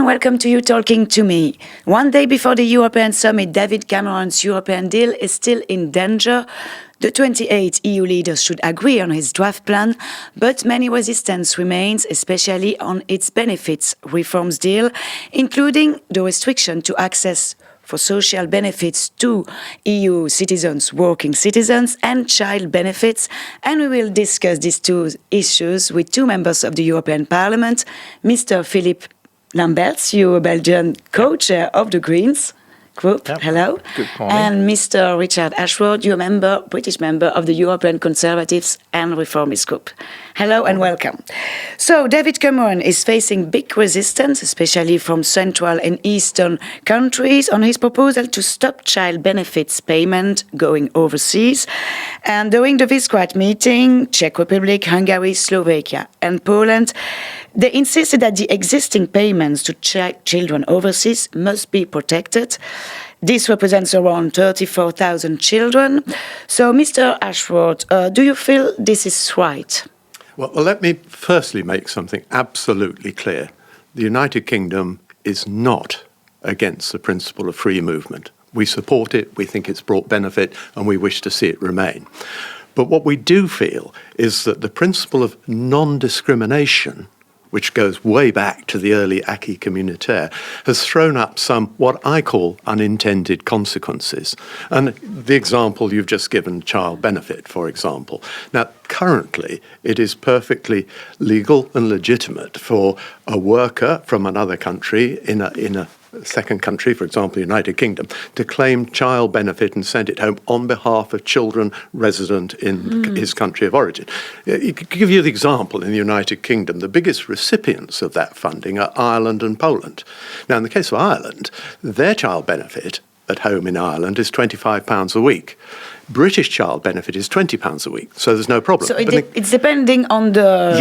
welcome to you talking to me. One day before the European summit, David Cameron's European deal is still in danger. The 28 EU leaders should agree on his draft plan, but many resistance remains, especially on its benefits reforms deal, including the restriction to access for social benefits to EU citizens, working citizens, and child benefits. And we will discuss these two issues with two members of the European Parliament, Mr. Philippe Lamberts, you Belgian co-chair of the Greens Group. Yep. Hello. Good morning. And Mr. Richard Ashworth, you British member of the European Conservatives and Reformists Group. Hello and welcome. So David Cameron is facing big resistance, especially from Central and Eastern countries, on his proposal to stop child benefits payment going overseas. And during the Visegrad meeting, Czech Republic, Hungary, Slovakia and Poland, they insisted that the existing payments to children overseas must be protected. This represents around 34,000 children. So, Mr. Ashworth, do you feel this is right? Well, let me firstly make something absolutely clear. The United Kingdom is not against the principle of free movement. We support it, we think it's brought benefit, and we wish to see it remain. But what we do feel is that the principle of non-discrimination, which goes way back to the early acquis communautaire, has thrown up some what I call unintended consequences. And the example you've just given, child benefit, for example. Now, currently, it is perfectly legal and legitimate for a worker from another country in a second country, for example, the United Kingdom, to claim child benefit and send it home on behalf of children resident in his country of origin. To give you the example, in the United Kingdom, the biggest recipients of that funding are Ireland and Poland. Now, in the case of Ireland, their child benefit at home in Ireland is £25 a week. British child benefit is £20 a week, so there's no problem. So it's depending on the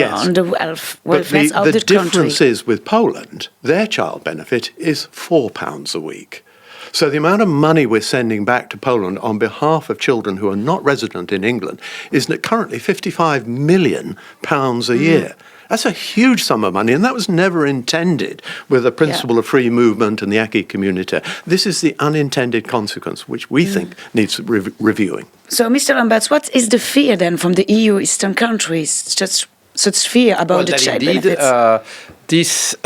welfare of the country. The difference is with Poland, their child benefit is £4 a week. So the amount of money we're sending back to Poland on behalf of children who are not resident in England is currently £55 million a year. That's a huge sum of money, and that was never intended with the principle of free movement and the acquis communautaire. This is the unintended consequence, which we think needs reviewing. So, Mr. Lamberts, what is the fear then from the EU Eastern countries? Just such fear about the child benefits? This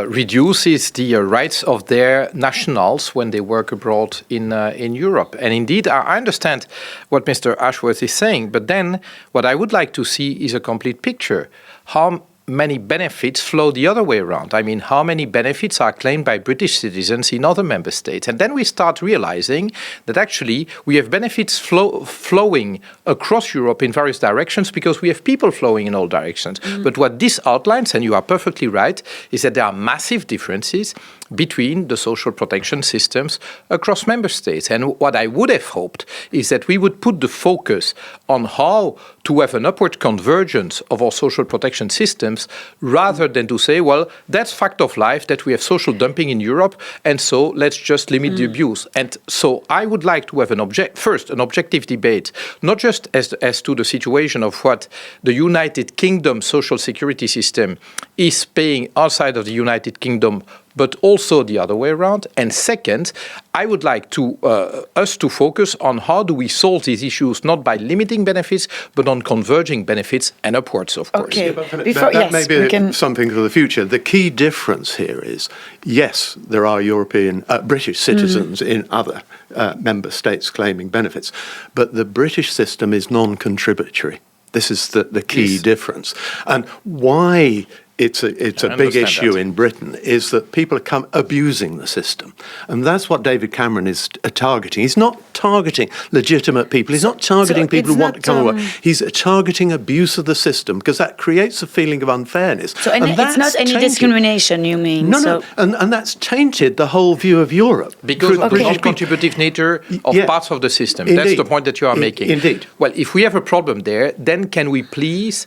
reduces the rights of their nationals when they work abroad in Europe. And indeed, I understand what Mr. Ashworth is saying, but then what I would like to see is a complete picture. How many benefits flow the other way around? I mean, how many benefits are claimed by British citizens in other member states? And then we start realizing that actually we have benefits flowing across Europe in various directions because we have people flowing in all directions. But what this outlines, and you are perfectly right, is that there are massive differences between the social protection systems across member states. And what I would have hoped is that we would put the focus on how to have an upward convergence of our social protection systems rather than to say, well, that's fact of life that we have social dumping in Europe, and so let's just limit the abuse. And so I would like to have an objective debate, not just as to the situation of what the United Kingdom social security system is paying outside of the United Kingdom, but also the other way around. And second, I would like us to focus on how do we solve these issues, not by limiting benefits, but on converging benefits and upwards, of course. Okay. That may be something for the future. The key difference here is, yes, there are British citizens in other member states claiming benefits, but the British system is non-contributory. This is the key difference. And why it's a big issue in Britain is that people are abusing the system. And that's what David Cameron is targeting. He's not targeting legitimate people. He's not targeting people who want to come away. He's targeting abuse of the system because that creates a feeling of unfairness. So it's not any discrimination, you mean? No. And that's tainted the whole view of Europe. Because of the non-contributive nature of parts of the system. Indeed. That's the point that you are making. Indeed. Well, if we have a problem there, then can we please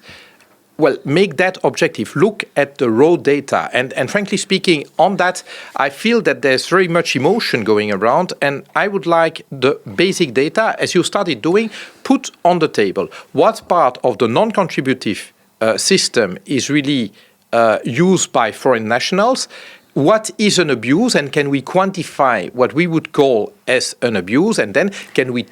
make that objective, look at the raw data. And frankly speaking, on that, I feel that there's very much emotion going around, and I would like the basic data, as you started doing, put on the table. What part of the non-contributive system is really used by foreign nationals, what is an abuse, and can we quantify what we would call as an abuse, and then can we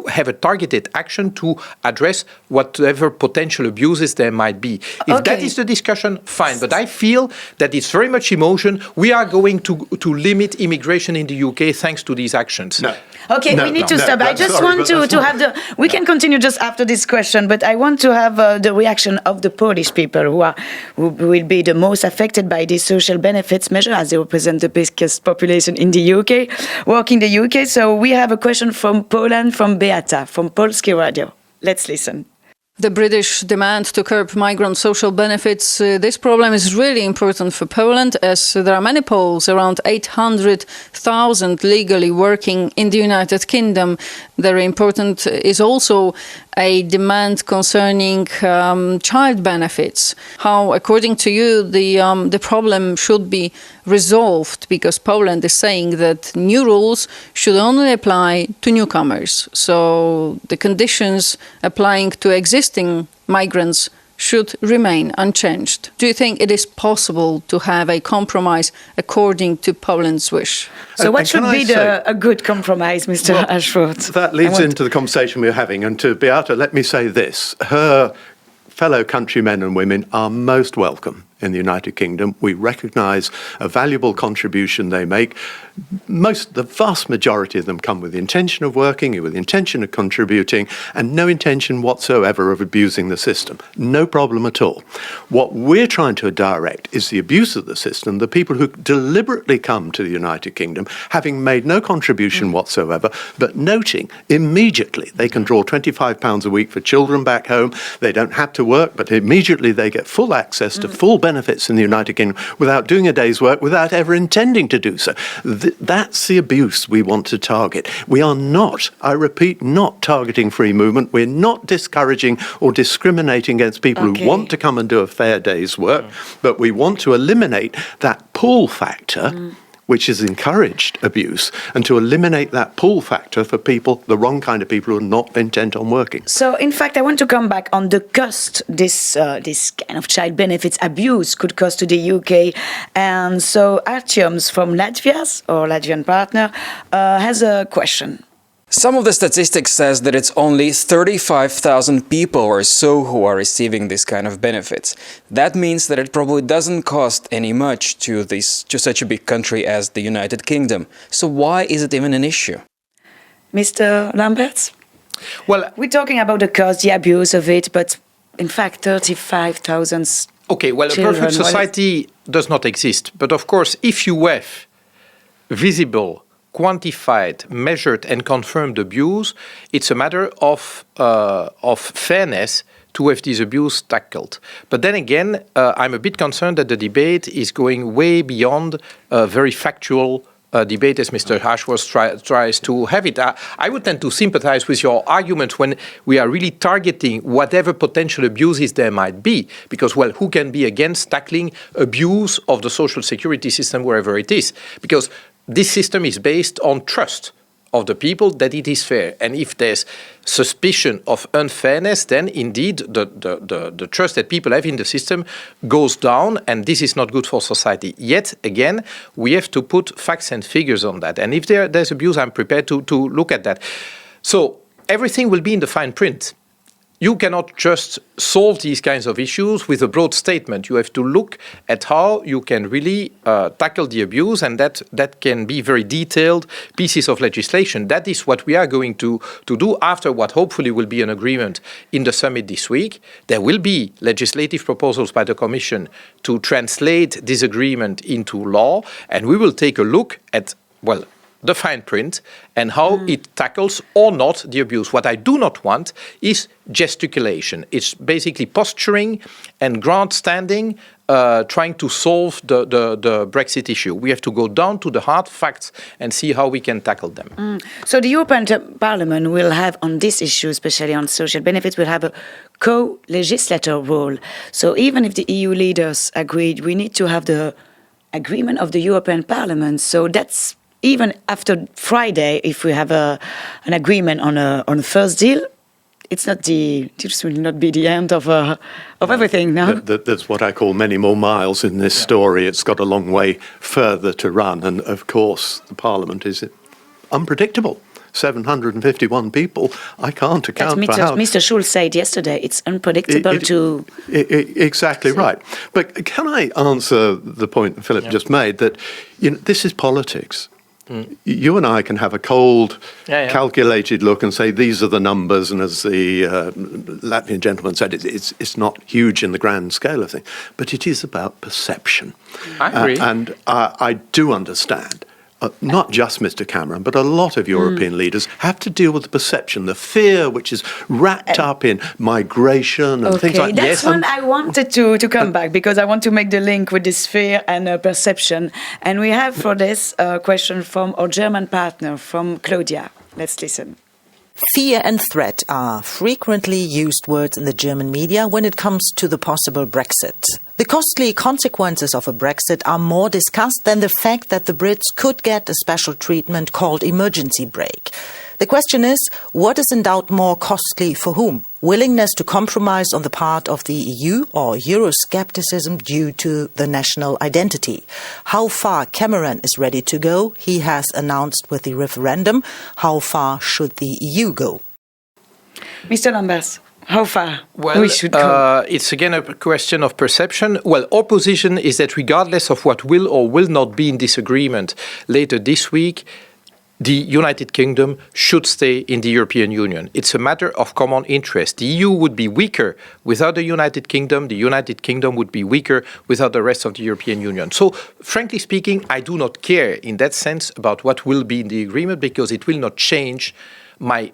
have a targeted action to address whatever potential abuses there might be. If that is the discussion, fine. But I feel that it's very much emotion. We are going to limit immigration in the UK thanks to these actions. No. Okay, we need to stop. I just want to have the... We can continue just after this question, but I want to have the reaction of the Polish people who will be the most affected by these social benefits measure, as they represent the biggest population in the UK, work in the UK. So we have a question from Poland, from Beata, from Polskie Radio. Let's listen. The British demand to curb migrant social benefits, this problem is really important for Poland, as there are many Poles, around 800,000 legally working in the United Kingdom. Very important is also a demand concerning child benefits. How, according to you, the problem should be resolved, because Poland is saying that new rules should only apply to newcomers. So the conditions applying to existing migrants should remain unchanged. Do you think it is possible to have a compromise according to Poland's wish? So what should be a good compromise, Mr. Ashworth? That leads into the conversation we're having. And to Beata, let me say this. Her fellow countrymen and women are most welcome in the United Kingdom. We recognise a valuable contribution they make. The vast majority of them come with the intention of working, with the intention of contributing, and no intention whatsoever of abusing the system. No problem at all. What we're trying to direct is the abuse of the system, the people who deliberately come to the United Kingdom, having made no contribution whatsoever, but noting immediately they can draw £25 a week for children back home. They don't have to work, but immediately they get full access to full benefits in the United Kingdom without doing a day's work, without ever intending to do so. That's the abuse we want to target. We are not, I repeat, not targeting free movement. We're not discouraging or discriminating against people who want to come and do a fair day's work, but we want to eliminate that pull factor which has encouraged abuse, and to eliminate that pull factor for people, the wrong kind of people who are not intent on working. So, in fact, I want to come back on the cost this kind of child benefits abuse could cost to the UK. And so Artyoms from Latvian partner, has a question. Some of the statistics says that it's only 35,000 people or so who are receiving this kind of benefits. That means that it probably doesn't cost any much to such a big country as the United Kingdom. So why is it even an issue? Mr. Lamberts? Well, we're talking about the cost, the abuse of it, but in fact 35,000 okay, well, children. A perfect society does not exist. But of course, if you have visible, quantified, measured and confirmed abuse, it's a matter of fairness to have this abuse tackled. But then again, I'm a bit concerned that the debate is going way beyond a very factual debate as Mr. Ashworth tries to have it. I would tend to sympathize with your argument when we are really targeting whatever potential abuses there might be, because, well, who can be against tackling abuse of the social security system wherever it is? Because this system is based on trust of the people that it is fair. And if there's suspicion of unfairness, then indeed the trust that people have in the system goes down, and this is not good for society. Yet again, we have to put facts and figures on that. And if there's abuse, I'm prepared to look at that. So everything will be in the fine print. You cannot just solve these kinds of issues with a broad statement. You have to look at how you can really tackle the abuse, and that can be very detailed pieces of legislation. That is what we are going to do after what hopefully will be an agreement in the summit this week. There will be legislative proposals by the Commission to translate this agreement into law, and we will take a look at, well, the fine print and how it tackles or not the abuse. What I do not want is gesticulation. It's basically posturing and grandstanding, trying to solve the Brexit issue. We have to go down to the hard facts and see how we can tackle them. So the European Parliament will have, on this issue, especially on social benefits, will have a co-legislator role. So even if the EU leaders agreed, we need to have the agreement of the European Parliament. So that's even after Friday, if we have an agreement on a first deal, it's not this will not be the end of everything, no? There's what I call many more miles in this story. It's got a long way further to run. And of course, the Parliament is unpredictable. 751 people, I can't account for how... Mr. Schulz said yesterday, it's unpredictable to... Exactly right. But can I answer the point that Philippe just made, that this is politics. You and I can have a cold, calculated look and say these are the numbers, and as the Latvian gentleman said, it's not huge in the grand scale of things, but it is about perception. I agree. And I do understand. Not just Mr. Cameron, but a lot of European leaders have to deal with the perception, the fear which is wrapped up in migration and things like that. That's one I wanted to come back, because I want to make the link with this fear and perception. And we have for this a question from our German partner, from Claudia. Let's listen. Fear and threat are frequently used words in the German media when it comes to the possible Brexit. The costly consequences of a Brexit are more discussed than the fact that the Brits could get a special treatment called emergency brake. The question is, what is in doubt more costly for whom? Willingness to compromise on the part of the EU or Euroscepticism due to the national identity? How far Cameron is ready to go, he has announced with the referendum. How far should the EU go? Mr. Lamberts, how far we should go? It's again a question of perception. Well, our position is that regardless of what will or will not be in this agreement later this week, the United Kingdom should stay in the European Union. It's a matter of common interest. The EU would be weaker without the United Kingdom. The United Kingdom would be weaker without the rest of the European Union. So, frankly speaking, I do not care in that sense about what will be in the agreement, because it will not change my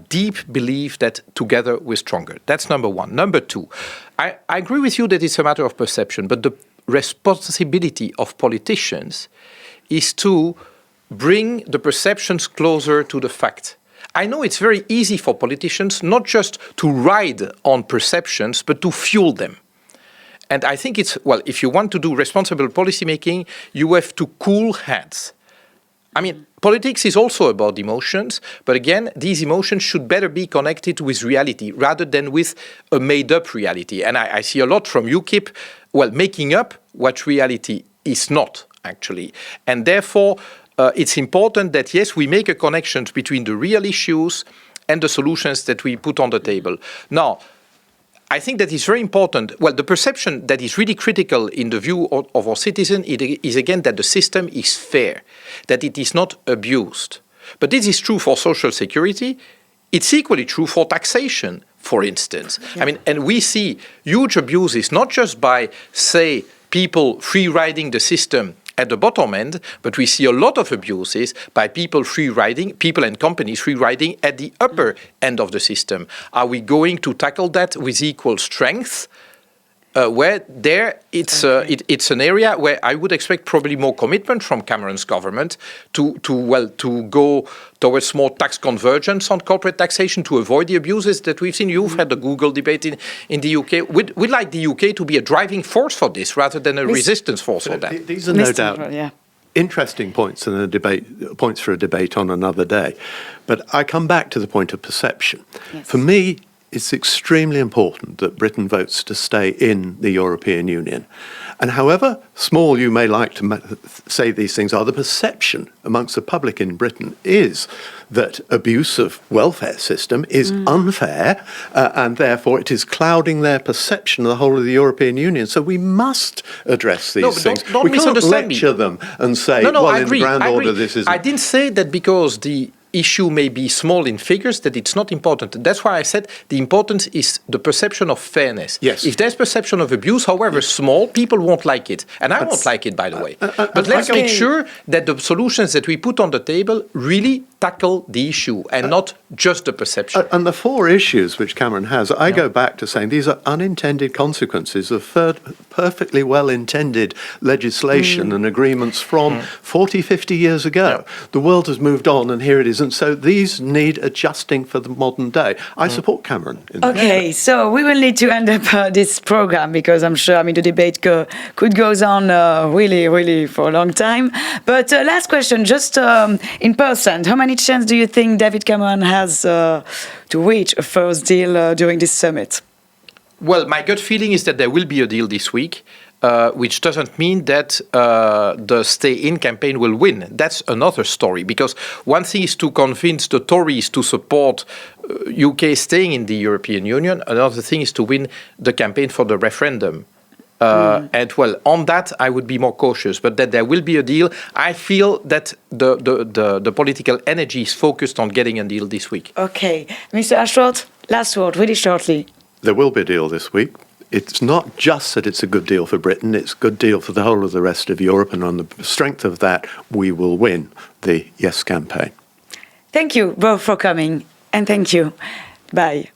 deep belief that together we're stronger. That's number one. Number two, I agree with you that it's a matter of perception, but the responsibility of politicians is to bring the perceptions closer to the fact. I know it's very easy for politicians not just to ride on perceptions, but to fuel them. And I think if you want to do responsible policymaking, you have to cool heads. I mean, politics is also about emotions, but again, these emotions should better be connected with reality rather than with a made-up reality. And I see a lot from UKIP, making up what reality is not, actually. And therefore, it's important that, yes, we make a connection between the real issues and the solutions that we put on the table. Now, I think that is very important. Well, the perception that is really critical in the view of our citizen is, again, that the system is fair, that it is not abused. But this is true for social security. It's equally true for taxation, for instance. Yeah. I mean, and we see huge abuses, not just by, say, people free-riding the system at the bottom end, but we see a lot of abuses by people and companies free-riding at the upper end of the system. Are we going to tackle that with equal strength? It's an area where I would expect probably more commitment from Cameron's government to go towards more tax convergence on corporate taxation to avoid the abuses that we've seen. You've had the Google debate in the UK. We'd like the UK to be a driving force for this rather than a resistance force for that. These are no doubt interesting points in a debate, points for a debate on another day. But I come back to the point of perception. Yes. For me, it's extremely important that Britain votes to stay in the European Union. And however small you may like to say these things are, the perception amongst the public in Britain is that abuse of welfare system is unfair, and therefore it is clouding their perception of the whole of the European Union. So we must address these things. Don't we can't lecture them and say, in the grand order this isn't. I didn't say that because the issue may be small in figures, that it's not important. That's why I said the importance is the perception of fairness. Yes. If there's perception of abuse, however small, people won't like it. And I won't like it, by the way. But let's make sure that the solutions that we put on the table really tackle the issue and not just the perception. And the four issues which Cameron has, I go back to saying these are unintended consequences of perfectly well-intended legislation and agreements from 40, 50 years ago. The world has moved on, and here it is. And so these need adjusting for the modern day. I support Cameron in that. Okay, so we will need to end up this program, because I'm sure, the debate could go on really for a long time. But last question, just in percent, how many any chance do you think David Cameron has to reach a first deal during this summit? Well, my gut feeling is that there will be a deal this week, which doesn't mean that the stay-in campaign will win. That's another story, because one thing is to convince the Tories to support UK staying in the European Union. Another thing is to win the campaign for the referendum. And well, on that, I would be more cautious, but that there will be a deal. I feel that the political energy is focused on getting a deal this week. Okay. Mr. Ashworth, last word, really shortly. There will be a deal this week. It's not just that it's a good deal for Britain, it's a good deal for the whole of the rest of Europe, and on the strength of that, we will win the Yes campaign. Thank you both for coming, and thank you. Bye.